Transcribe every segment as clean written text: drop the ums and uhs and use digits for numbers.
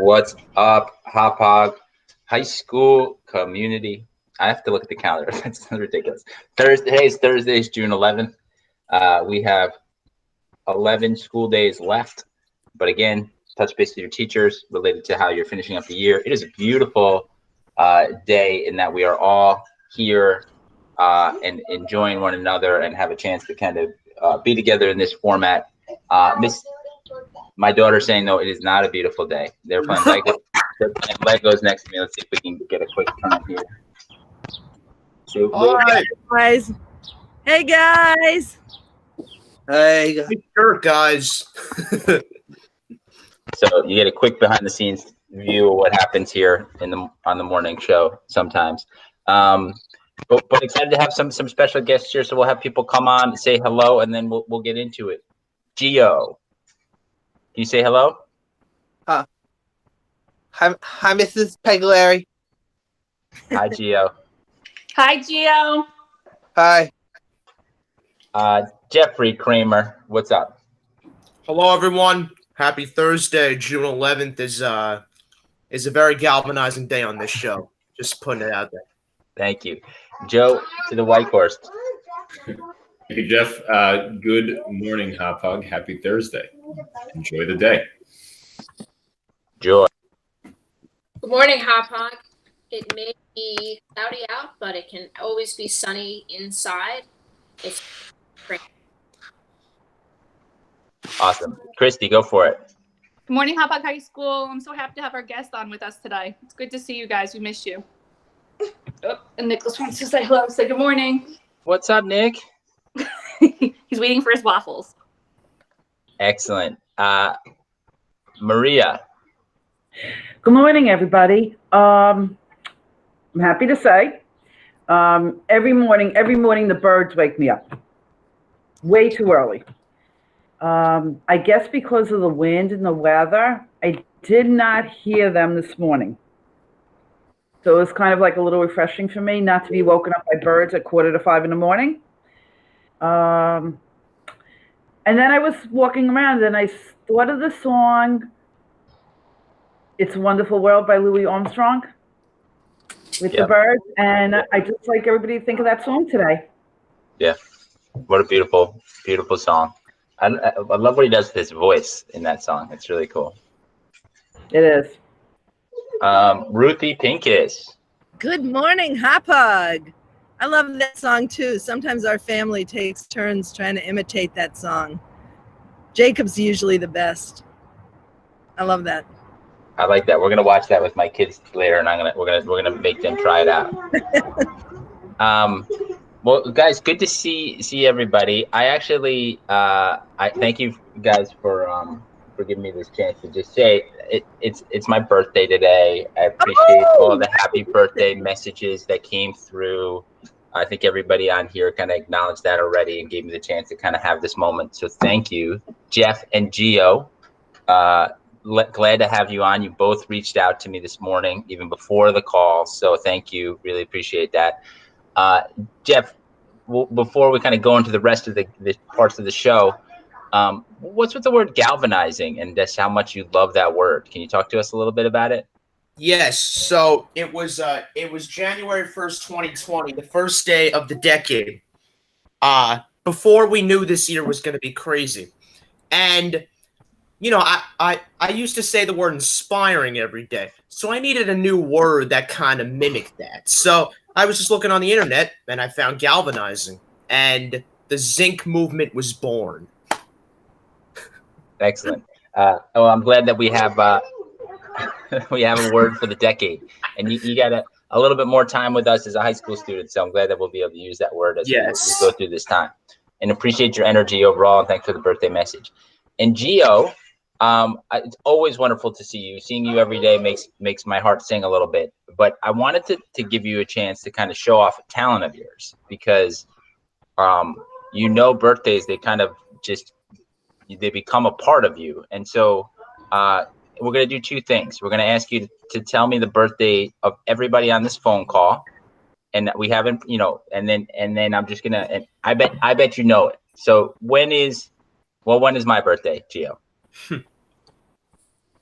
What's up, Hauppauge High School community? I have to look at the calendar. That's ridiculous. Today's Thursday, June 11th. We have 11 school days left. But again, touch base with your teachers related to how you're finishing up the year. It is a beautiful day in that we are all here and enjoying one another and have a chance to kind of be together in this format. My daughter's saying, no, it is not a beautiful day. They're playing Lego. They're playing Legos next to me. Let's see if we can get a quick turn here. So, All right, guys. Hey, guys. Hey, sure, guys. So you get a quick behind-the-scenes view of what happens here on the morning show sometimes. But excited to have some special guests here. So we'll have people come on, say hello, and then we'll get into it. Gio, can you say hello? Hi, Mrs. Peglary. Hi, Gio. Hi, Gio. Hi. Jeffrey Kramer, what's up? Hello, everyone. Happy Thursday. June 11th is a very galvanizing day on this show. Just putting it out there. Thank you. Joe to the White Horse. Thank you, Jeff. Good morning, Hauppauge. Happy Thursday. Enjoy the day. Joy. Good morning, Hauppauge. It may be cloudy out, but it can always be sunny inside. It's great. Awesome. Christy, go for it. Good morning, Hauppauge High School. I'm so happy to have our guest on with us today. It's good to see you guys. We missed you. Oh, and Nicholas wants to say hello. Say good morning. What's up, Nick? He's waiting for his waffles. Excellent. Maria. Good morning, everybody. I'm happy to say every morning the birds wake me up way too early. I guess because of the wind and the weather, I did not hear them this morning. So it was kind of like a little refreshing for me not to be woken up by birds at 4:45 in the morning. And then I was walking around and I thought of the song It's a Wonderful World by Louis Armstrong with the birds. And I just like everybody to think of that song today. Yeah. What a beautiful, beautiful song. I love what he does with his voice in that song. It's really cool. It is. Ruthie Pincus. Good morning, Hauppauge. I love that song too. Sometimes our family takes turns trying to imitate that song. Jacob's usually the best. I love that. I like that. We're gonna watch that with my kids later, and we're gonna make them try it out. Well, guys, good to see everybody. I actually I thank you guys for giving me this chance to just say it's my birthday today. I appreciate all the happy birthday messages that came through. I think everybody on here kind of acknowledged that already and gave me the chance to kind of have this moment. So thank you, Jeff and Gio. Glad to have you on. You both reached out to me this morning, even before the call. So thank you. Really appreciate that. Jeff, before we kind of go into the rest of the parts of the show, what's with the word galvanizing and just how much you love that word? Can you talk to us a little bit about it? Yes. So it was January 1st, 2020, the first day of the decade. Before we knew this year was going to be crazy. And you know, I used to say the word inspiring every day. So I needed a new word that kind of mimicked that. So I was just looking on the internet and I found galvanizing, and the zinc movement was born. Excellent. Well, I'm glad that we have we have a word for the decade, and you got a little bit more time with us as a high school student. So I'm glad that we'll be able to use that word as we go through this time. And appreciate your energy overall, and thanks for the birthday message. And Gio, it's always wonderful to see you. Seeing you every day makes my heart sing a little bit. But I wanted to give you a chance to kind of show off a talent of yours, because birthdays, they kind of just they become a part of you. And so we're going to do two things. We're going to ask you to tell me the birthday of everybody on this phone call, and we haven't, and then I'm just gonna, and I bet you know it. So when is my birthday, Gio?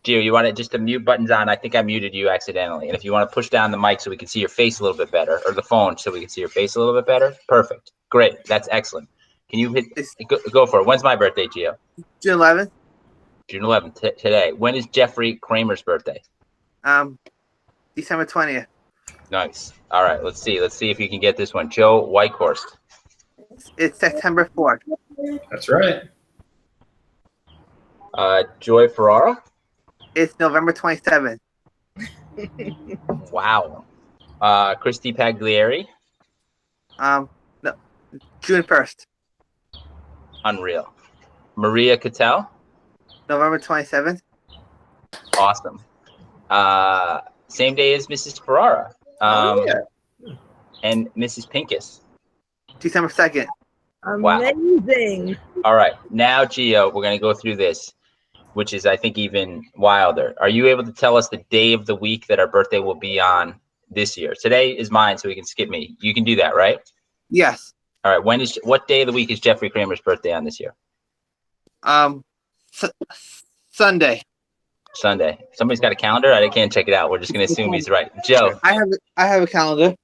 Gio, you want it just the mute button's on. I think I muted you accidentally. And if you want to push down the mic so we can see your face a little bit better, or the phone so we can see your face a little bit better, perfect. Great. That's excellent. Can you go for it? When's my birthday, Gio? June 11th. June 11th, today. When is Jeffrey Kramer's birthday? December 20th. Nice. All right, let's see. Let's see if you can get this one. Joe Whitehorst. It's September 4th. That's right. Joy Ferrara. It's November 27th. Wow. Christy Pagliari. No, June 1st. Unreal. Maria Cattell. November 27th. Awesome. Same day as Mrs. Ferrara. And Mrs. Pincus. December 2nd. Wow. Amazing. All right. Now, Gio, we're going to go through this, which is, I think, even wilder. Are you able to tell us the day of the week that our birthday will be on this year? Today is mine, so we can skip me. You can do that, right? Yes. All right. What day of the week is Jeffrey Kramer's birthday on this year? Sunday. Sunday. Somebody's got a calendar? I can't check it out. We're just going to assume he's right. Joe. I have a calendar.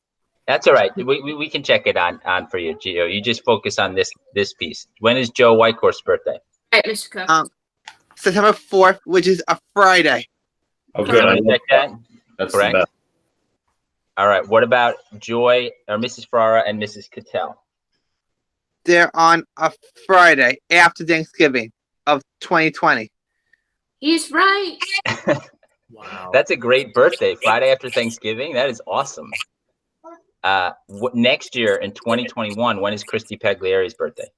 That's all right. We can check it on for you, Gio. You just focus on this piece. When is Joe Whitehorst's birthday? All right, Mr. Cook. September 4th, which is a Friday. Oh, good. I Check that. That's Correct. the best. All right. What about Joy or Mrs. Ferrara and Mrs. Cattell? They're on a Friday after Thanksgiving of 2020. He's right. Wow. That's a great birthday. Friday after Thanksgiving. That is awesome. Next year in 2021, when is Christy Pagliari's birthday?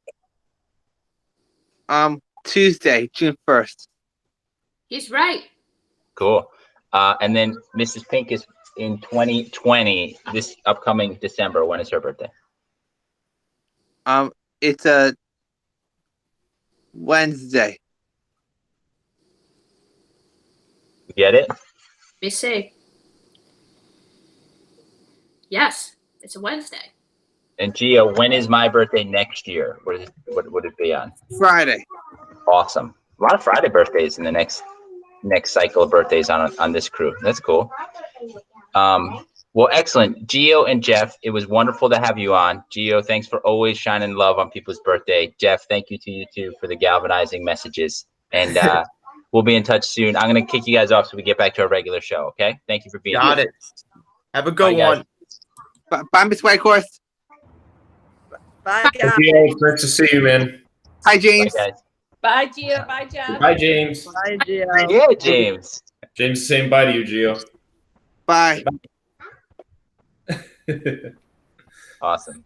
Tuesday, June 1st. He's right. Cool. And then Mrs. Pincus in 2020, this upcoming December, when is her birthday? It's a Wednesday. You get it? Let me see. Yes, it's a Wednesday. And Gio, when is my birthday next year? What would it be on? Friday. Awesome. A lot of Friday birthdays in the next cycle of birthdays on this crew. That's cool. Well, excellent. Gio and Jeff, it was wonderful to have you on. Gio, thanks for always shining love on people's birthday. Jeff, thank you to you too for the galvanizing messages. And we'll be in touch soon. I'm going to kick you guys off so we get back to our regular show, okay? Thank you for being Got here. it. Have a good one. Bye, Miss Whitehorse. Bye, guys. Gio, great to see you, man. Hi, James. Bye, guys. Bye, Gio. Bye, Jeff. Bye, James. Bye, Gio. Yeah, James. James, saying bye to you, Gio. Bye. Awesome.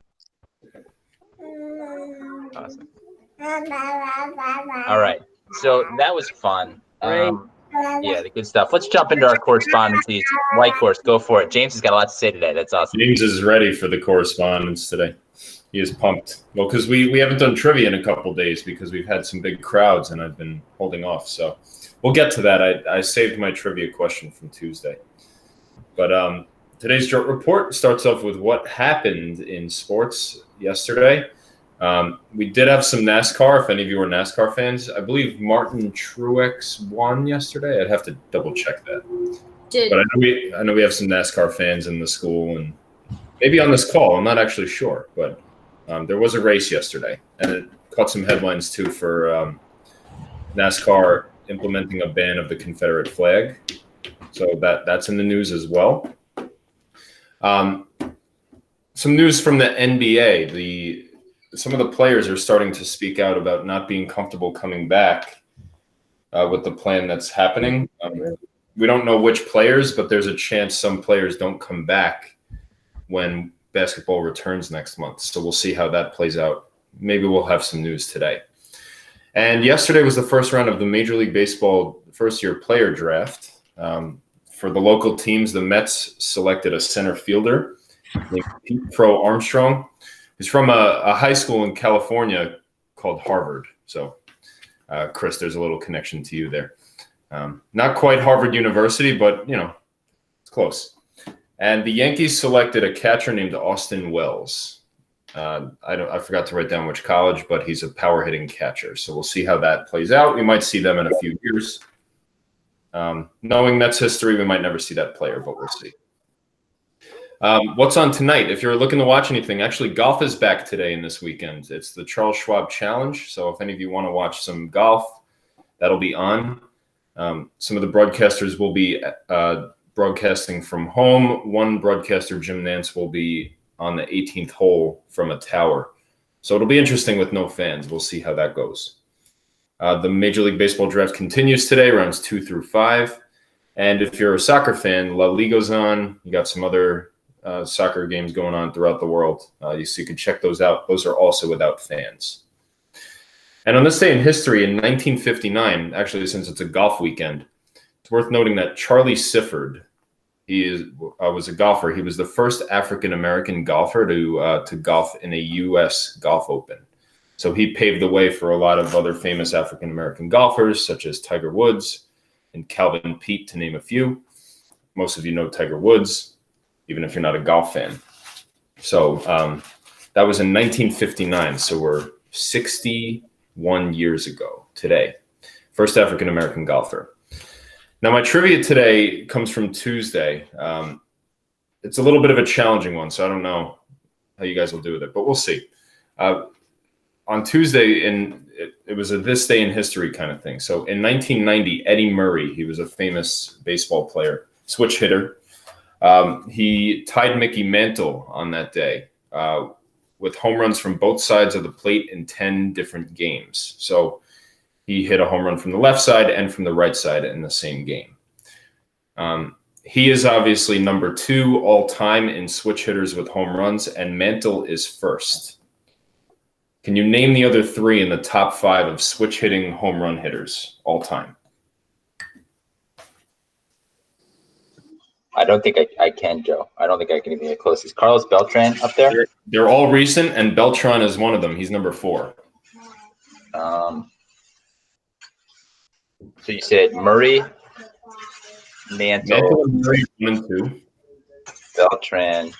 All right. So that was fun. Yeah, the good stuff. Let's jump into our correspondences. Whitehorse, go for it. James has got a lot to say today. That's awesome. James is ready for the correspondence today. He is pumped. Well, because we haven't done trivia in a couple days because we've had some big crowds and I've been holding off. So we'll get to that. I saved my trivia question from Tuesday. But today's short report starts off with what happened in sports yesterday. We did have some NASCAR, if any of you are NASCAR fans. I believe Martin Truex won yesterday. I'd have to double check that. But I know we have some NASCAR fans in the school and maybe on this call. I'm not actually sure, but there was a race yesterday, and it caught some headlines too for NASCAR implementing a ban of the Confederate flag. So that's in the news as well. Some news from the NBA. Some of the players are starting to speak out about not being comfortable coming back with the plan that's happening. We don't know which players, but there's a chance some players don't come back when basketball returns next month. So we'll see how that plays out. Maybe we'll have some news today. And yesterday was the first round of the Major League Baseball first-year player draft. For the local teams, the Mets selected a center fielder named Pete Pro Armstrong. He's from a high school in California called Harvard. So, Chris, there's a little connection to you there. Not quite Harvard University, but, it's close. And the Yankees selected a catcher named Austin Wells. I forgot to write down which college, but he's a power hitting catcher. So we'll see how that plays out. We might see them in a few years. Knowing Mets history, we might never see that player, but we'll see. What's on tonight? If you're looking to watch anything, actually, golf is back today and this weekend. It's the Charles Schwab Challenge. So if any of you want to watch some golf, that'll be on. Some of the broadcasters will be broadcasting from home. One broadcaster, Jim Nance, will be on the 18th hole from a tower. So it'll be interesting with no fans. We'll see how that goes. The Major League Baseball draft continues today, rounds 2 through 5. And if you're a soccer fan, La Liga's on. You got some other soccer games going on throughout the world. So you can check those out. Those are also without fans. And on this day in history, in 1959, actually, since it's a golf weekend, it's worth noting that Charlie Sifford, was a golfer. He was the first African-American golfer to golf in a U.S. Golf Open. So he paved the way for a lot of other famous African-American golfers, such as Tiger Woods and Calvin Peete, to name a few. Most of you know Tiger Woods, even if you're not a golf fan. So that was in 1959. So we're 61 years ago today. First African-American golfer. Now, my trivia today comes from Tuesday. It's a little bit of a challenging one, so I don't know how you guys will do with it, but we'll see. On Tuesday, it was a this day in history kind of thing. So in 1990, Eddie Murray, he was a famous baseball player, switch hitter. He tied Mickey Mantle on that day with home runs from both sides of the plate in 10 different games. So he hit a home run from the left side and from the right side in the same game. He is obviously number 2 all time in switch hitters with home runs, and Mantle is first. Can you name the other 3 in the top 5 of switch hitting home run hitters all time? I don't think I can, Joe. I don't think I can even get close. Is Carlos Beltran up there? They're all recent, and Beltran is one of them. He's number 4. So you said Murray, Mantle, Murray, 1 and 2. Beltran.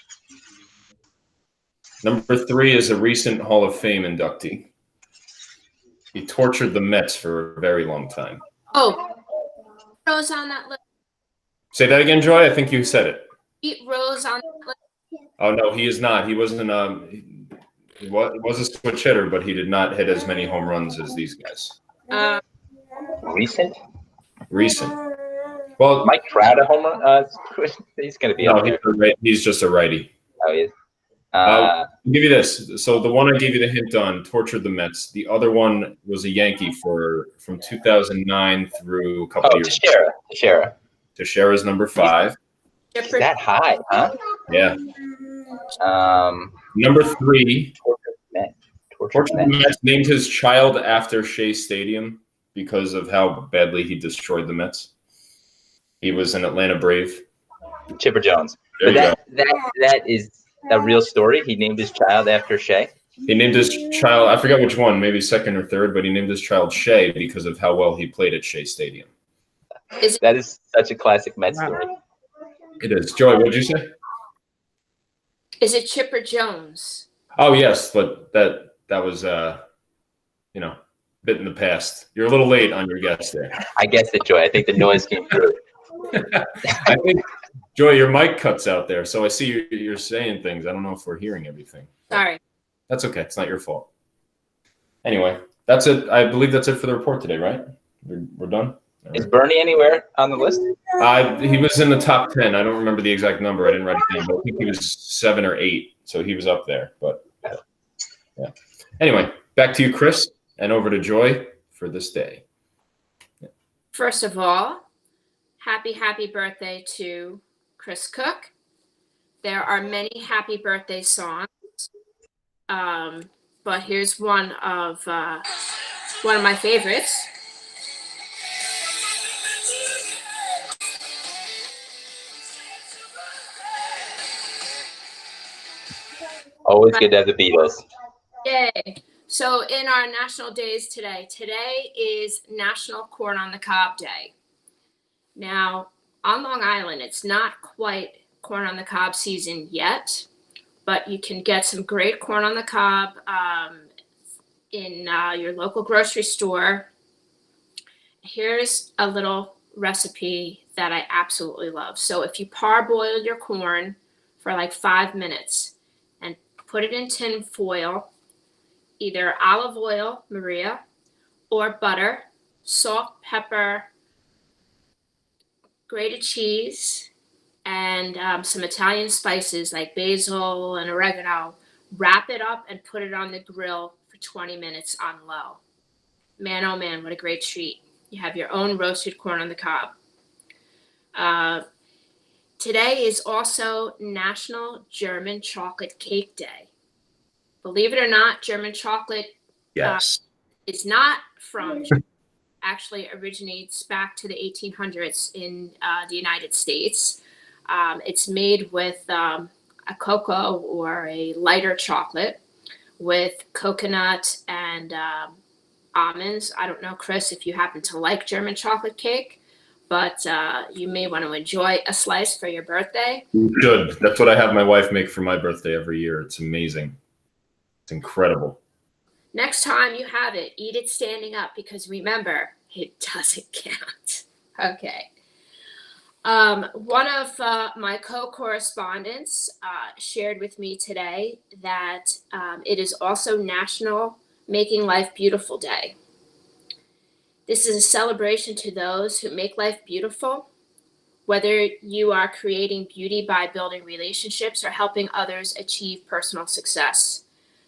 Number 3 is a recent Hall of Fame inductee. He tortured the Mets for a very long time. Oh, Rose on that list. Say that again, Joy. I think you said it. Pete Rose on that list. Oh no, he is not. He wasn't. He was a switch hitter, but he did not hit as many home runs as these guys. Recent. Well, Mike Trout a home run. He's going to be. No, he's just a righty. Oh, he is. I'll give you this. So the one I gave you the hint on tortured the Mets. The other one was a Yankee from 2009 through a couple years. Teixeira. Teixeira's number 5. Is that high, huh? Yeah. Number 3. Tortured the Mets named his child after Shea Stadium because of how badly he destroyed the Mets. He was an Atlanta Brave. Chipper Jones. There But that is a real story. He named his child after Shea. He named his child, I forget which one, maybe second or third, but he named his child Shea because of how well he played at Shea Stadium. That is such a classic Mets story. It is. Joy, what did you say? Is it Chipper Jones? Oh, yes, but that was, a bit in the past. You're a little late on your guess there. I guessed it, Joy. I think the noise came through. I think, Joy, your mic cuts out there, so I see you're saying things. I don't know if we're hearing everything. Sorry. That's okay. It's not your fault. Anyway, that's it. I believe that's it for the report today, right? We're done? Is Bernie anywhere on the list? He was in the top 10. I don't remember the exact number. I didn't write it down, but I think he was 7 or 8, so he was up there. But yeah. Anyway, back to you, Chris, and over to Joy for this day. First of all, happy birthday to Chris Cook. There are many happy birthday songs, but here's one of my favorites. Always good to have the Beatles. Yay. So in our national days today is National Corn on the Cob Day. Now, on Long Island, it's not quite corn on the cob season yet, but you can get some great corn on the cob in your local grocery store. Here's a little recipe that I absolutely love. So if you parboil your corn for like 5 minutes and put it in tin foil, either olive oil, Maria, or butter, salt, pepper, grated cheese, and some Italian spices like basil and oregano. Wrap it up and put it on the grill for 20 minutes on low. Man, oh man, what a great treat. You have your own roasted corn on the cob. Today is also National German Chocolate Cake Day. Believe it or not, German chocolate Yes. is not from actually originates back to the 1800s in the United States. It's made with a cocoa or a lighter chocolate with coconut and almonds. I don't know, Chris, if you happen to like German chocolate cake, but you may want to enjoy a slice for your birthday. Good. That's what I have my wife make for my birthday every year. It's amazing. It's incredible. Next time you have it, eat it standing up because remember, it doesn't count. Okay. One of my co-correspondents shared with me today that it is also National Making Life Beautiful Day. This is a celebration to those who make life beautiful, whether you are creating beauty by building relationships or helping others achieve personal success.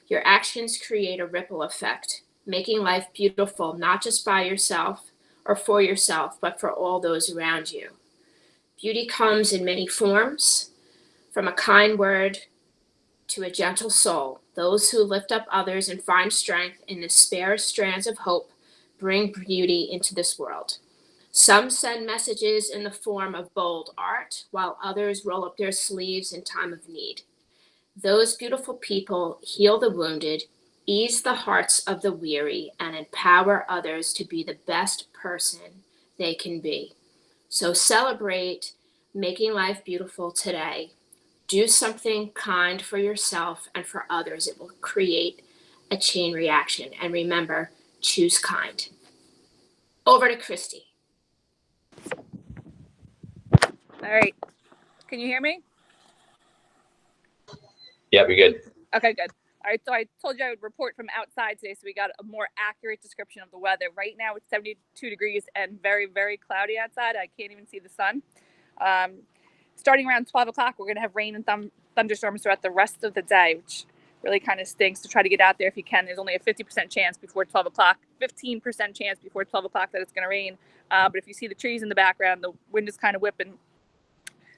Your actions create a ripple effect, making life beautiful not just by yourself or for yourself, but for all those around you. Beauty comes in many forms, from a kind word to a gentle soul. Those who lift up others and find strength in the spare strands of hope bring beauty into this world. Some send messages in the form of bold art, while others roll up their sleeves in time of need. Those beautiful people heal the wounded, ease the hearts of the weary, and empower others to be the best person they can be. So celebrate making life beautiful today. Do something kind for yourself and for others. It will create a chain reaction. And remember, choose kind. Over to Christy. All right. Can you hear me? Yeah, be good. Okay, good. All right. So I told you I would report from outside today, so we got a more accurate description of the weather. Right now it's 72 degrees and very, very cloudy outside. I can't even see the sun. Starting around 12 o'clock, we're going to have rain and thunderstorms throughout the rest of the day, which really kind of stinks. To try to get out there if you can. There's only a 50% chance before 12 o'clock, 15% chance before 12 o'clock that it's going to rain. But if you see the trees in the background, the wind is kind of whipping.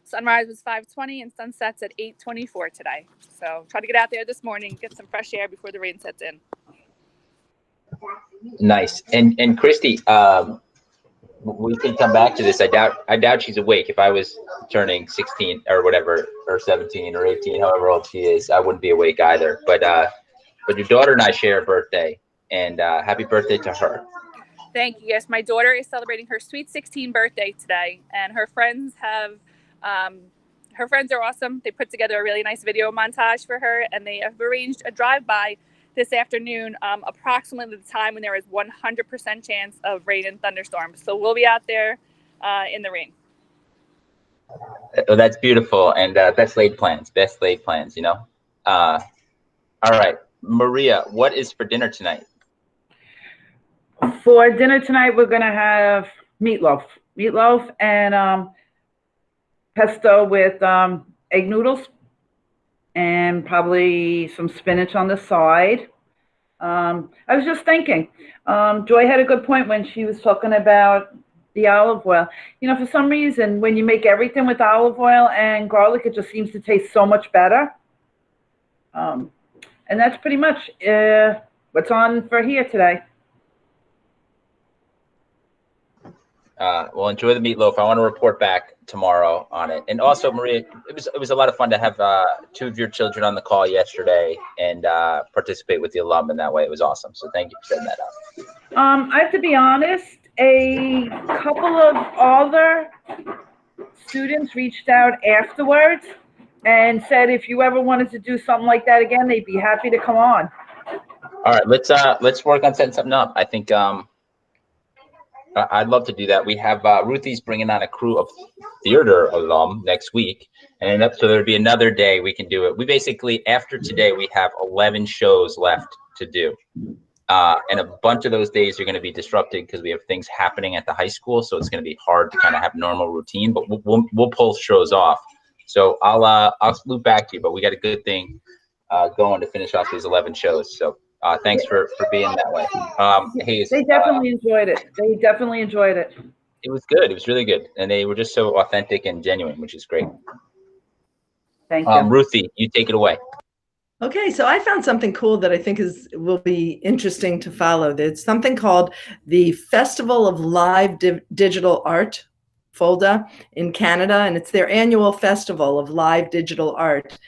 Sunrise was 5:20 and sunset's at 8:24 today. So try to get out there this morning, get some fresh air before the rain sets in. Nice. And Christy, we can come back to this. I doubt she's awake. If I was turning 16 or whatever, or 17 or 18, however old she is, I wouldn't be awake either. But your daughter and I share a birthday, and happy birthday to her. Thank you. Yes, my daughter is celebrating her sweet 16 birthday today, and her friends have. Her friends are awesome. They put together a really nice video montage for her, and they have arranged a drive-by this afternoon, approximately the time when there is 100% chance of rain and thunderstorms. So we'll be out there in the rain. Oh, that's beautiful, and best laid plans, you know. All right, Maria, what is for dinner tonight? For dinner tonight, we're gonna have meatloaf and pesto with egg noodles and probably some spinach on the side. I was just thinking, Joy had a good point when she was talking about the olive oil. You know, for some reason, when you make everything with olive oil and garlic, it just seems to taste so much better. And that's pretty much what's on for here today. Well, enjoy the meatloaf. I want to report back tomorrow on it. And also, Maria, it was a lot of fun to have two of your children on the call yesterday and participate with the alum in that way. It was awesome. So thank you for setting that up. I have to be honest, a couple of other students reached out afterwards and said if you ever wanted to do something like that again, they'd be happy to come on. All right, let's work on setting something up. I think I'd love to do that. We have Ruthie's bringing on a crew of theater alum next week, and so there'll be another day we can do it. We basically, after today, we have 11 shows left to do. And a bunch of those days are going to be disrupted because we have things happening at the high school, so it's going to be hard to kind of have normal routine. But we'll pull shows off. So I'll loop back to you. But we got a good thing going to finish off these 11 shows. So thanks for being that way. Hey, They definitely enjoyed it. They definitely enjoyed it. It was good. It was really good, and they were just so authentic and genuine, which is great. Thank you. Ruthie, you take it away. Okay, so I found something cool that I think will be interesting to follow. There's something called the Festival of Live Digital Art, FOLDA, in Canada, and it's their annual festival of live digital art.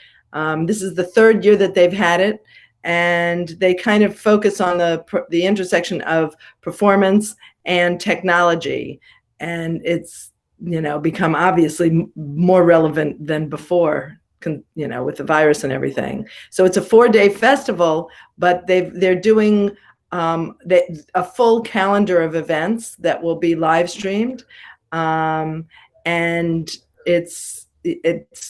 This is the third year that they've had it, and they kind of focus on the intersection of performance and technology, and it's become obviously more relevant than before, with the virus and everything. So it's a 4-day festival, but they're doing a full calendar of events that will be live streamed, and it's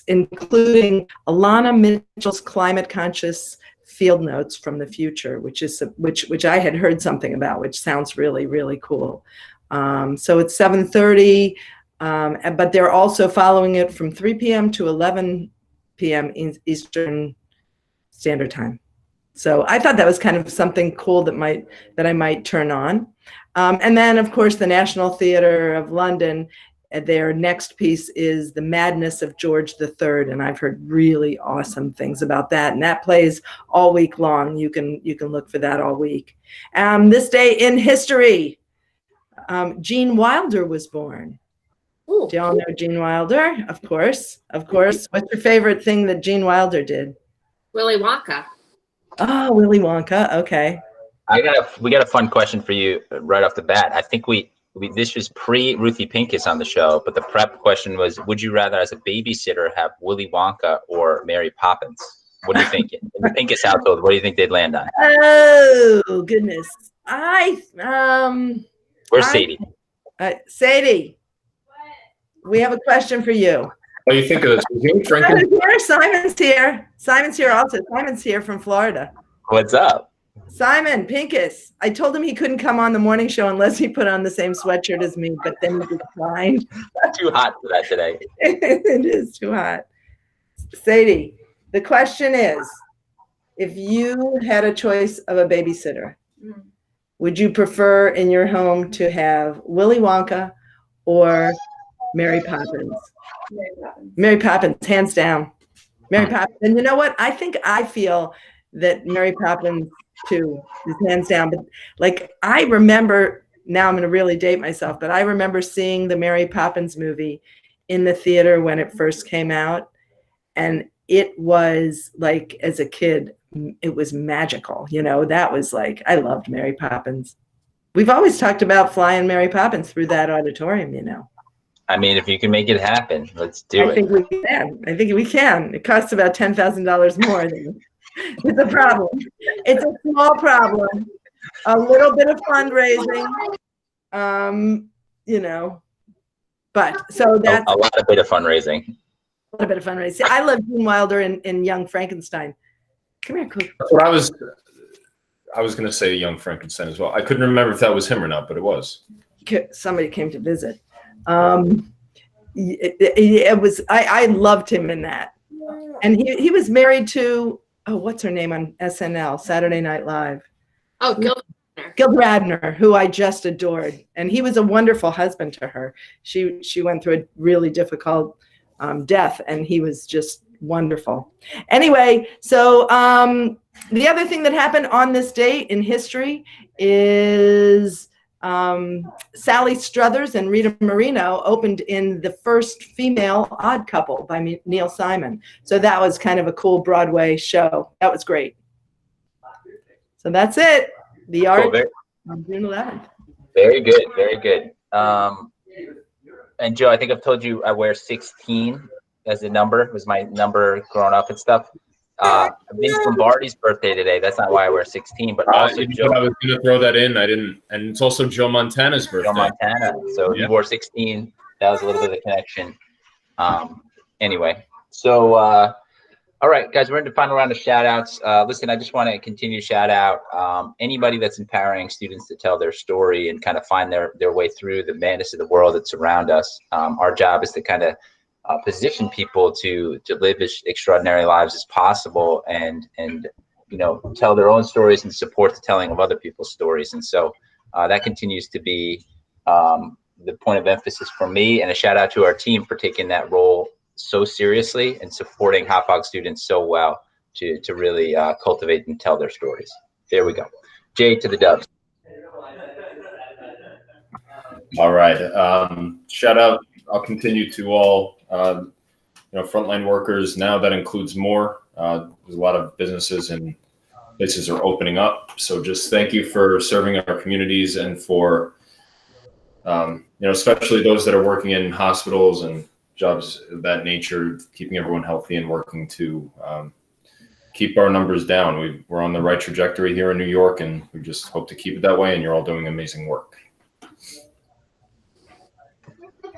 including Alana Mitchell's climate conscious field notes from the future, which I had heard something about, which sounds really, really cool. So it's 7:30, but they're also following it from 3 p.m. to 11 p.m. Eastern Standard Time. So I thought that was kind of something cool that I might turn on. And then, of course, the National Theatre of London, their next piece is The Madness of George III, and I've heard really awesome things about that. And that plays all week long. You can look for that all week. This day in history, Gene Wilder was born. Ooh. Do y'all know Gene Wilder? Of course. What's your favorite thing that Gene Wilder did? Willy Wonka. Oh, Willy Wonka. Okay. We got a fun question for you right off the bat. I think this was pre Ruthie Pincus on the show, but the prep question was: would you rather, as a babysitter, have Willy Wonka or Mary Poppins? What do you think? In the Pincus household, what do you think they'd land on? Oh goodness. Where's Sadie? Sadie, we have a question for you. What do you think of this? Simon's here. Simon's here also. Simon's here from Florida. What's up? Simon Pincus. I told him he couldn't come on the morning show unless he put on the same sweatshirt as me, but then he declined. Too hot for that today. It is too hot. Sadie, the question is, if you had a choice of a babysitter, would you prefer in your home to have Willy Wonka or Mary Poppins? Mary Poppins, hands down. Mary Poppins. And you know what? I feel that Mary Poppins too is hands down. But like, I remember, now I'm going to really date myself, but I remember seeing the Mary Poppins movie in the theater when it first came out. And it was like, as a kid, it was magical. That was like, I loved Mary Poppins. We've always talked about flying Mary Poppins through that auditorium, I mean, if you can make it happen, let's do it. I think we can. It costs about $10,000 more. It's a problem. It's a small problem. A little bit of fundraising, but so that's a lot of bit of fundraising. A little bit of fundraising. I love Gene Wilder in Young Frankenstein. Come here, Coop. That's what I was going to say, Young Frankenstein as well. I couldn't remember if that was him or not, but it was. Somebody came to visit. It was. I loved him in that, and he was married to what's her name on SNL, Saturday Night Live? Oh, Gilda Radner, who I just adored, and he was a wonderful husband to her. She went through a really difficult death, and he was just wonderful. Anyway, so the other thing that happened on this date in history is Sally Struthers and Rita Moreno opened in the first female Odd Couple by Neil Simon. So that was kind of a cool Broadway show. That was great. So that's it. The art on June 11th. Very good. Very good. And Joe, I think I've told you I wear 16 as a number. It was my number growing up and stuff. Vince Lombardi's birthday today. That's not why I wear 16, but I also Joe, was going to throw that in. I didn't. And it's also Joe Montana's birthday. Joe Montana. So he Yeah. wore 16. That was a little bit of the connection. Anyway, so all right, guys, we're in the final round of shout outs. Listen, I just want to continue to shout out anybody that's empowering students to tell their story and kind of find their way through the madness of the world that's around us. Our job is to kind of position people to live as extraordinary lives as possible and you know, tell their own stories and support the telling of other people's stories. And so that continues to be the point of emphasis for me, and a shout out to our team for taking that role so seriously and supporting Hauppauge students so well to really cultivate and tell their stories. There we go. Jay, to the Dubs. All right. Shout out. I'll continue to all you know, frontline workers. Now that includes more. There's a lot of businesses and places are opening up. So just thank you for serving our communities and for you know, especially those that are working in hospitals and jobs of that nature, keeping everyone healthy and working to keep our numbers down. We're on the right trajectory here in New York, and we just hope to keep it that way. And you're all doing amazing work.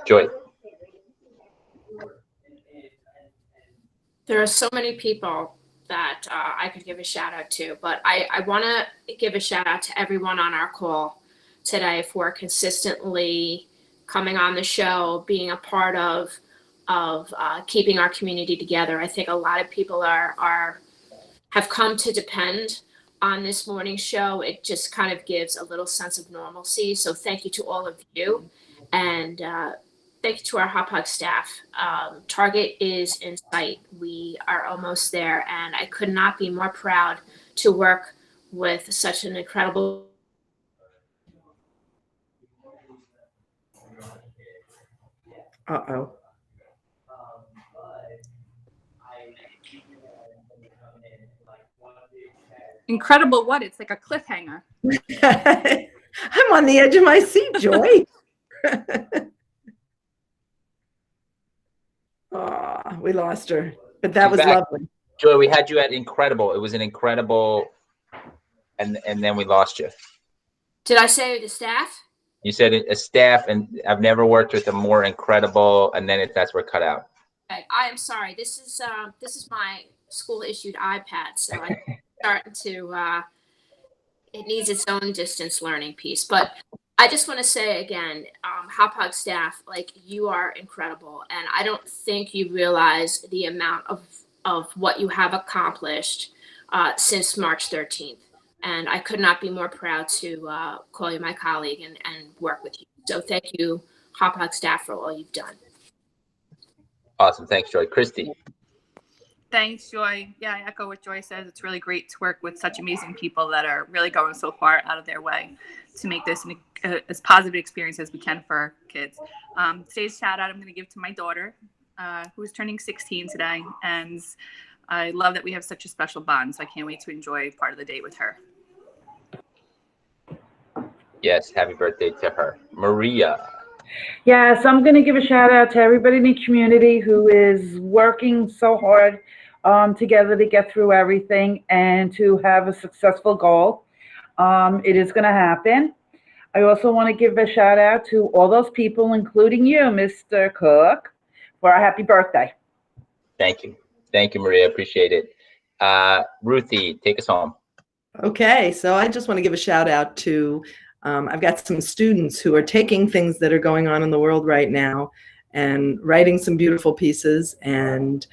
Joy. There are so many people that I could give a shout out to, but I want to give a shout out to everyone on our call today for consistently coming on the show, being a part of keeping our community together. I think a lot of people have come to depend on this morning's show. It just kind of gives a little sense of normalcy. So thank you to all of you, and thank you to our Hauppauge staff. Target is in sight. We are almost there, and I could not be more proud to work with such an incredible Uh-oh. Incredible what? It's like a cliffhanger. I'm on the edge of my seat, Joy. Oh, we lost her, but that was lovely. Joy, we had you at incredible. It was an incredible, and then we lost you. Did I say the staff? You said a staff, and I've never worked with a more incredible, and then that's where it cut out. Okay, I am sorry. This is my school issued iPad, so I'm starting to it needs its own distance learning piece. But I just want to say again, Hauppauge staff, like, you are incredible, and I don't think you realize the amount of what you have accomplished since March 13th. And I could not be more proud to call you my colleague and work with you. So thank you, Hauppauge staff, for all you've done. Awesome. Thanks, Joy. Christy. Thanks, Joy. Yeah, I echo what Joy says. It's really great to work with such amazing people that are really going so far out of their way to make this as positive experience as we can for our kids. Today's shout out I'm going to give to my daughter, who is turning 16 today. And I love that we have such a special bond. So I can't wait to enjoy part of the day with her. Yes, happy birthday to her. Maria. Yes, I'm going to give a shout out to everybody in the community who is working so hard together to get through everything and to have a successful goal. It is going to happen. I also want to give a shout out to all those people, including you, Mr. Cook, for a happy birthday. Thank you. Thank you, Maria. Appreciate it. Ruthie, take us home. Okay, so I just want to give a shout out to I've got some students who are taking things that are going on in the world right now and writing some beautiful pieces and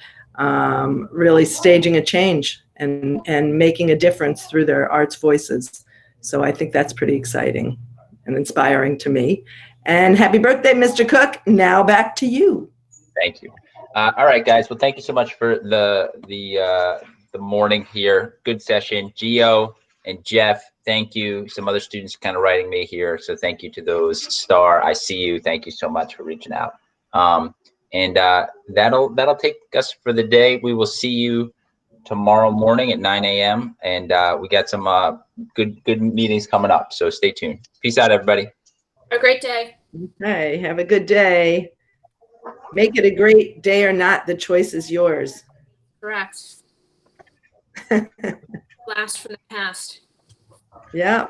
really staging a change and making a difference through their arts voices. So I think that's pretty exciting and inspiring to me. And happy birthday, Mr. Cook. Now back to you. Thank you. All right, guys. Well, thank you so much for the morning here. Good session. Gio and Jeff, thank you. Some other students kind of writing me here, so thank you to those. Star, I see you. Thank you so much for reaching out. And that'll take us for the day. We will see you tomorrow morning at 9 a.m. And we got some good meetings coming up, so stay tuned. Peace out, everybody. Have a great day. Okay, have a good day. Make it a great day or not. The choice is yours. Correct. Blast from the past. Yeah.